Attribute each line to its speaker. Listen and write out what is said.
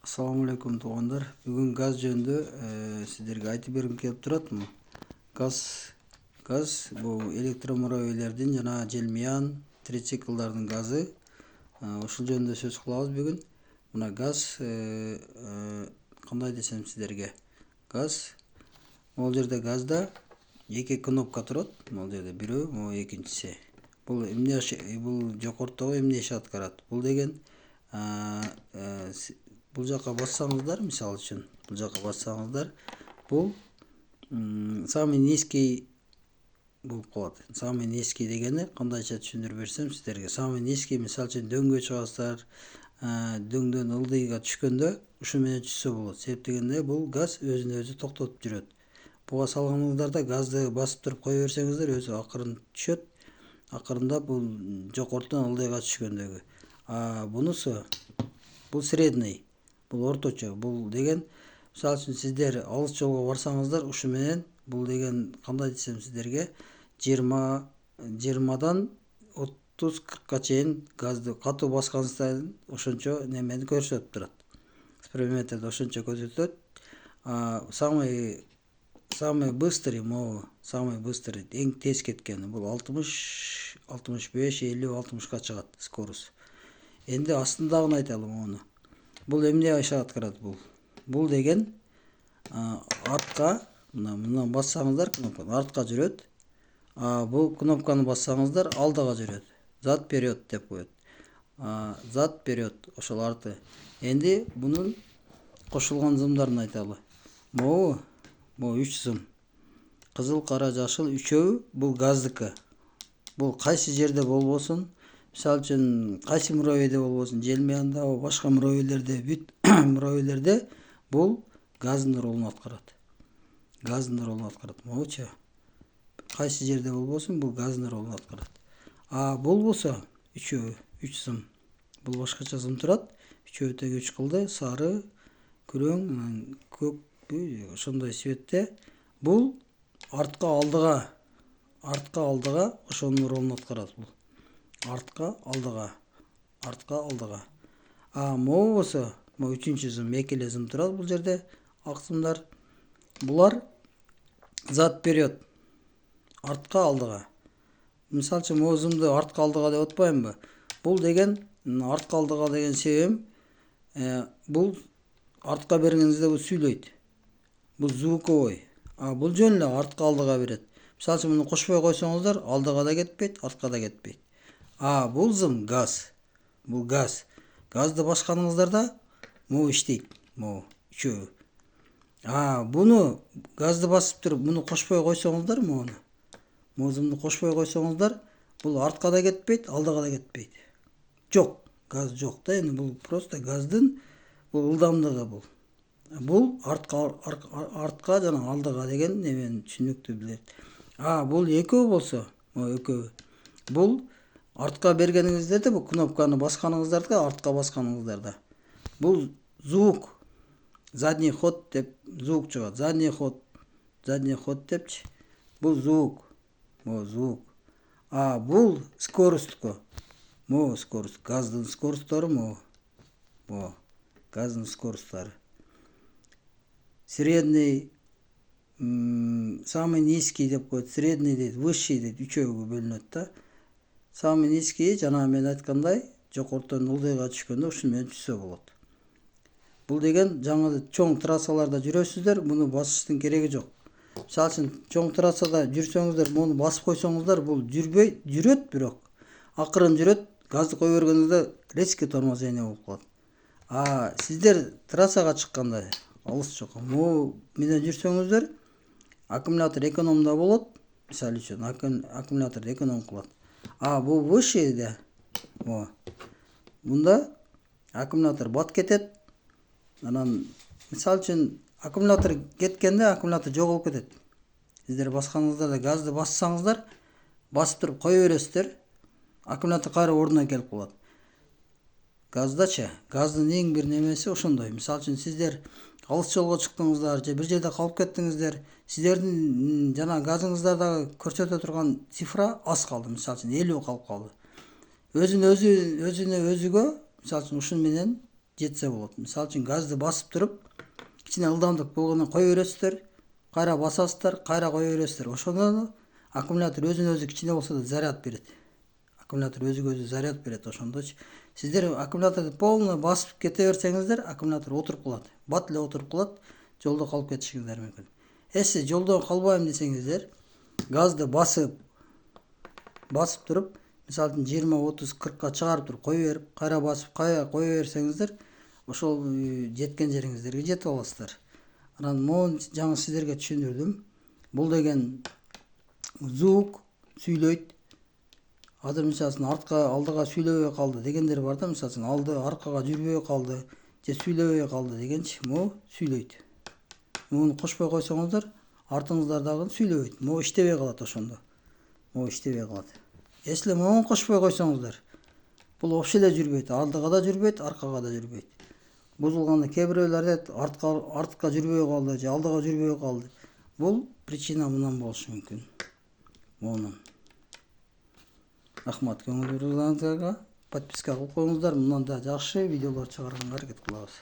Speaker 1: Assalamu алейкум туугандар. Бүгүн газ жөнүндө сиздерге айтып бергим келип турат. Газ бул электромуравейлердин жана желмиян трициклдардын газы. Ушул жөнүндө сөз кылабыз бүгүн. Мына газ кандай десем сиздерге. Газ могул жерде газда эки кнопка турат. Могул жерде бирөө, могу экинчиси. Бул жогорудагы эмне иш аткарат? Бул деген бул жака бассаңыздар, мисалы үчүн, бул жака бассаңыздар, бул самый низкий болуп калат. Самый низкий дегени кандайча түшүндүрүп берсем сиздерге. Самый низкий, мисалы үчүн дөңгө чыгасыздар, дөңдөн ылдыйга түшкөндө ушу менен түшсө болот. Себеп дегенде бул газ өзүн өзү токтотуп жүрөт. Буга салганыңыздарда газды басып туруп кое берсеңиздер, өзү акырын түшөт. Акырындап бул жогорудан ылдыйга түшкөндөгү. Бунусу бул средний. Бул орточо. Бул деген мисалы үчүн сиздер алыс жолго барсаңыздар, ушу менен бул деген кандай десем сиздерге 20дан 30-40ка чейин газды катуу баскансыздар ошончо немени көрсөтүп турат. Спирометрде ошончо көрсөтөт. Самый быстрый, самый быстрый, эң тез кеткени бул 60, 65, 50, 60ка чыгат скорость. Энди астындагын айталым мону. Бул эмне иш аткарат бул? Бул деген артка, мындан бассаңыздар кнопканы, артка жүрөт. Бул кнопканы бассаңыздар алдыга жүрөт. Зад вперед деп коет. Зад вперед, ошол арты. Энди бунун кошулган зымдарын айталы. Могу 3 зым. Кызыл, кара, жашыл үчөө бул газдыкы. Бул кайсы жерде болбосун, мисалы үчүн кайсы муравейде болбосун, желмиянда, башка муравейлерде, бүт муравейлерде бул газдын ролун аткарат. Газдын ролун аткарат. Могучу. Кайсы жерде болбосун, бул газдын ролун аткарат. Бул болсо үчөө, 3 зым. Бул башкача зым турат. Үчөө тең 3 кылды, сары, күрөң, көк, ошондой светте. Бул артка алдыга ошонун ролун аткарат бул. Артка алдыга. Могу болсо, могу 3-чү зым, 2 эле зым турат бул жерде. Ак зымдар. Булар зад вперед. Артка алдыга. Мисалы үчүн могу зымды артка алдыга деп атпаймынбы? Бул деген артка алдыга деген себебим бул артка бергениңизде бул сүйлөйт. Бул звуковой. Бул жөн эле артка алдыга берет. Мисалы үчүн муну кошпой койсоңуздар, алдыга да кетпейт, артка да кетпейт. Бул зым газ. Бул газ. Газды басканыңыздарда могу иштейт. Могу үчөө. Буну газды басып туруп, муну кошпой койсоңуздар, могу зымды кошпой койсоңуздар, бул артка да кетпейт, алдыга да кетпейт. Жок, газ жок да, эми бул просто газдын бул ылдамдыгы бул. Бул артка жана алдыга деген немени түшүнүктүү билет. Бул экөө болсо, экөө. Бул артка бергениңиздерде, бул кнопканы басканыңыздарда, артка басканыңыздарда. Бул звук. Задний ход деп звук чыгат. Задний ход депчи. Бул звук. Звук. Бул скоросткө. Скорость. Газдын скоросттору газдын скоросттары. Средний, самый низкий деп коет, средний дейт, высший дейт, үчөөгө бөлүнөт да. Самый низкий, жана мен айткандай, жогорудон ылдыйга түшкөндө ушун менен түшсө болот. Бул деген жаңы чоң трассаларда жүрөсүздөр, муну басыштын кереги жок. Мисалы үчүн чоң трассада жүрсөңүздөр, муну басып койсоңуздар, бул жүрөт, бирок акырын жүрөт. Газды кое бергениңизде резкий торможение болуп калат. Сиздер трассага чыкканда, алыс жок, могу менен жүрсөңүздөр, аккумулятор экономдо болот. Мисалы үчүн аккумуляторду эконом кылат. Бул высшийде, мында аккумулятор бат кетет. Анан мисалы үчүн аккумулятор кеткенде аккумулятор жоголуп кетет. Сиздер басканыңыздарда газды бассаңыздар, басып туруп кое бересиздер, аккумулятор кайра ордуна келип калат. Газдачы, газдын эң бир немеси ошондой. Мисалы үчүн сиздер алыс жолго чыктыңыздар же бир жерде калып кеттиңиздер, сиздердин жана газыңыздардагы көрсөтө турган цифра аз калды. Мисалы үчүн 50 калып калды. Өзүнө өзүгө, мисалы үчүн ушун менен жетсе болот. Мисалы үчүн газды басып туруп, кичине ылдамдык болгондон кое бересиздер, кайра басасыздар, кайра кое бересиздер. Ошондо аккумулятор өзүнө өзү кичине болсо да заряд берет. Аккумулятор өзүгө өзү заряд берет ошондочу. Сиздер аккумуляторду полный басып кете берсеңиздер, аккумулятор отуруп калат. Бат эле отуруп калат, жолдо калып кетишиңиздер мүмкүн. Эси жолдон калбайм десеңиздер, газды басып туруп, мисалы үчүн 20, 30, 40ка чыгарып туруп кое берип, кайра басып, кайра кое берсеңиздер, ошол жеткен жериңиздерге жетип аласыздар. Анан могу жаңы сиздерге түшүндүрдүм. Бул деген звук сүйлөйт. Азыр мисалы алдыга сүйлөбөй калды дегендер бар да, мисалы аркага жүрбөй калды, же сүйлөбөй калды дегенчи, могу сүйлөйт. Муну кошпой койсоңуздар, артыңыздардагы сүйлөбөйт. Могу иштебей калат ошондо. Могу иштебей калат. Эсли могу кошпой койсоңуздар, бул вообще эле жүрбөйт. Алдыга да жүрбөйт, аркага да жүрбөйт. Бузулганда кээ бирөөлөр айтат, артка жүрбөй калды же алдыга жүрбөй калды. Бул причина мындан болушу мүмкүн. Монун. Рахмат, көңүл бурганыңыздарга подписка кылып коюңуздар. Мындан да жакшы видеолор чыгарганга аракет кылабыз.